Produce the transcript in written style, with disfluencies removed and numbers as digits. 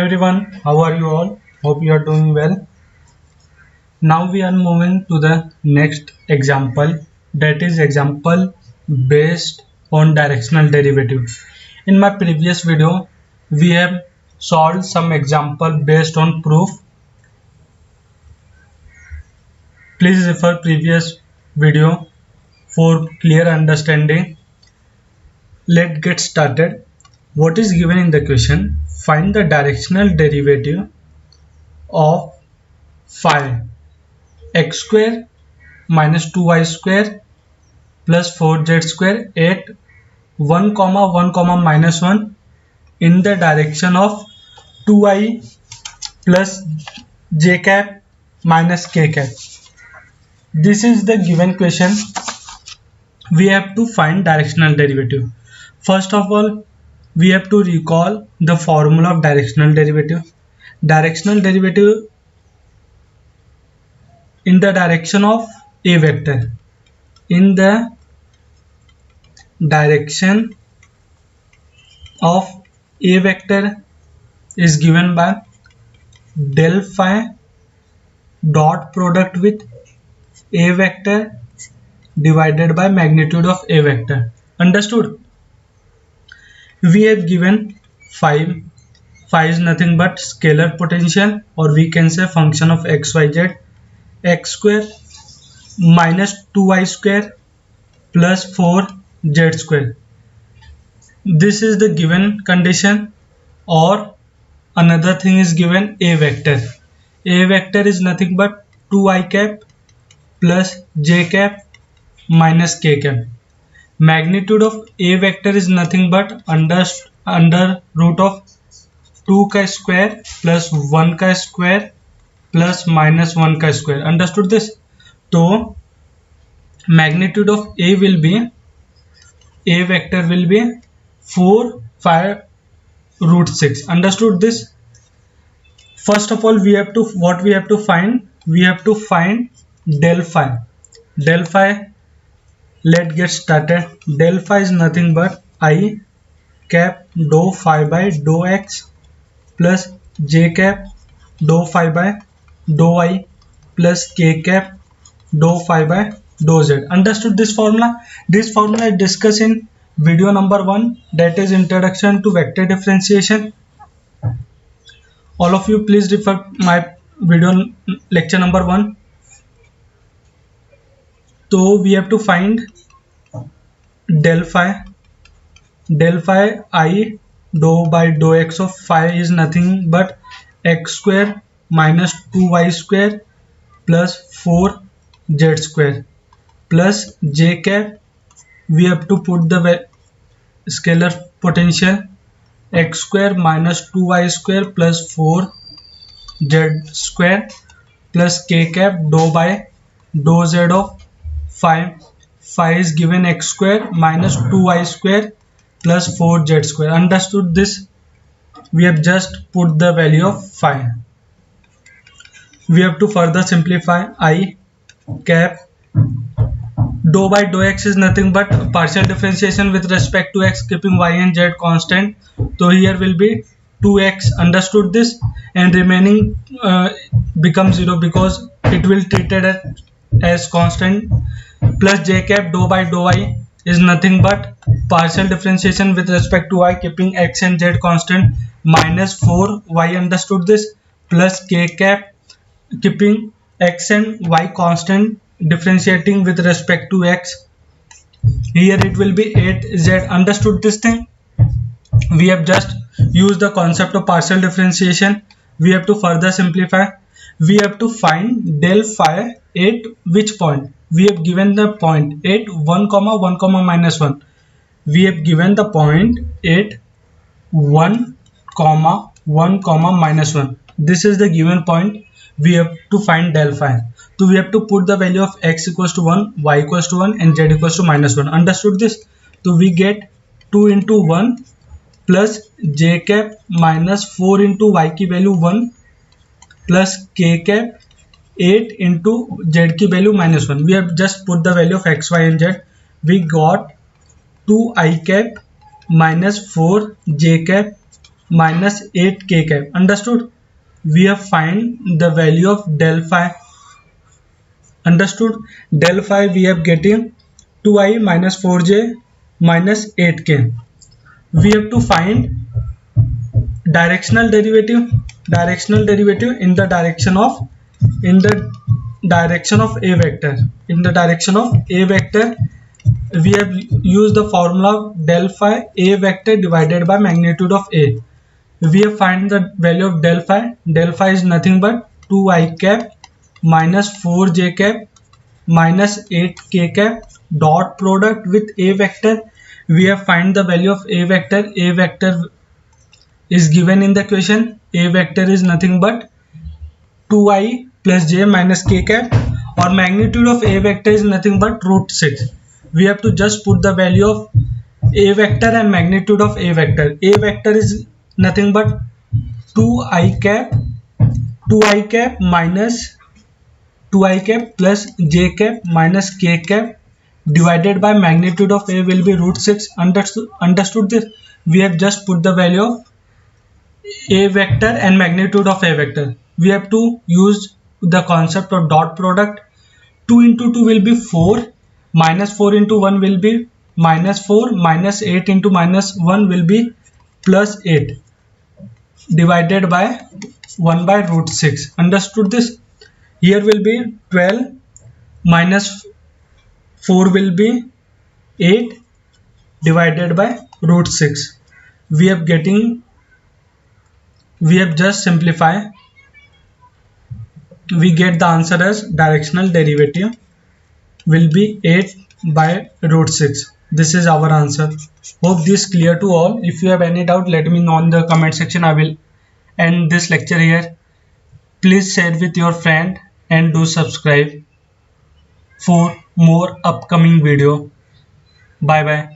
everyone, how are you all? Hope you are doing well. Now we are moving to the next example, that is example based on directional derivative. In my previous video, we have solved some example based on proof. Please refer previous video for clear understanding. Let's get started. What is given in the question? Find the directional derivative of phi x square minus 2y square plus 4z square at 1 comma 1 comma minus 1 in the direction of 2i plus j cap minus k cap. This is the given question. We have to find directional derivative. First of all, we have to recall the formula of directional derivative. Directional derivative in the direction of a vector. In the direction of a vector is given by del phi dot product with a vector divided by magnitude of a vector. Understood? We have given phi. Phi is nothing but scalar potential, or we can say function of xyz. X square minus 2y square plus 4z square. This is the given condition, or another thing is given a vector. A vector is nothing but 2i cap plus j cap minus k cap. Magnitude of a vector is nothing but under root of 2 ka square plus 1 ka square plus minus 1 ka square. Understood this? So magnitude of a vector will be 4 5 root 6. Understood this? First of all, we have to find del phi. Del phi, let's get started. Del phi is nothing but I cap dou phi by dou x plus j cap dou phi by dou I plus k cap dou phi by dou z. Understood this formula? This formula is discussed in video number 1, that is introduction to vector differentiation. All of you please refer my video lecture number 1. So we have to find del phi. Del phi I dou by dou x of phi is nothing but x square minus 2y square plus 4z square plus j cap. We have to put the scalar potential x square minus 2y square plus 4z square plus k cap dou by dou z of phi. Phi is given x square minus 2y square plus 4z square. Understood this? We have just put the value of phi. We have to further simplify. I cap dou by dou x is nothing but partial differentiation with respect to x, keeping y and z constant. So here will be 2x. Understood this? And remaining becomes 0 because it will treated as constant. Plus j cap dou by dou y is nothing but partial differentiation with respect to y, keeping x and z constant, minus 4y. Understood this? Plus k cap, keeping x and y constant, differentiating with respect to x. Here it will be 8z. Understood this thing? We have just used the concept of partial differentiation. We have to further simplify. We have to find del phi at which point? We have given the point at 1 comma 1 comma minus 1. We have given the point at 1 comma 1 comma minus 1. This is the given point. We have to find del phi. So we have to put the value of x equals to 1, y equals to 1 and z equals to minus 1. Understood this? So we get 2 into 1 plus j cap minus 4 into y की value 1 plus k cap 8 into z की value minus 1. We have just put the value of x, y and z. We got 2 I cap minus 4 j cap minus 8 k cap. Understood? We have find the value of del phi. Understood? Del phi we have getting 2i minus 4j minus 8k. We have to find directional derivative in the direction of a vector. In the direction of a vector, we have used the formula of del phi a vector divided by magnitude of a. We have find the value of del phi. Del phi is nothing but 2i cap minus 4j cap minus 8k cap dot product with a vector. We have find the value of a vector. A vector is given in the question. A vector is nothing but 2i plus j minus k cap, or magnitude of a vector is nothing but root 6. We have to just put the value of a vector and magnitude of a vector. A vector is nothing but 2i cap minus 2i cap plus j cap minus k cap divided by magnitude of a will be root 6. Understood this? We have just put the value of a vector and magnitude of a vector. We have to use the concept of dot product. 2 into 2 will be 4, minus 4 into 1 will be minus 4, minus 8 into minus 1 will be plus 8 divided by 1 by root 6. Understood this? Here will be 12 minus 4 will be 8 divided by root 6. We have just simplify. We get the answer as directional derivative will be 8 by root 6. This is our answer. Hope this clear to all. If you have any doubt, let me know in the comment section. I will end this lecture here. Please share with your friend and do subscribe for more upcoming video. Bye bye.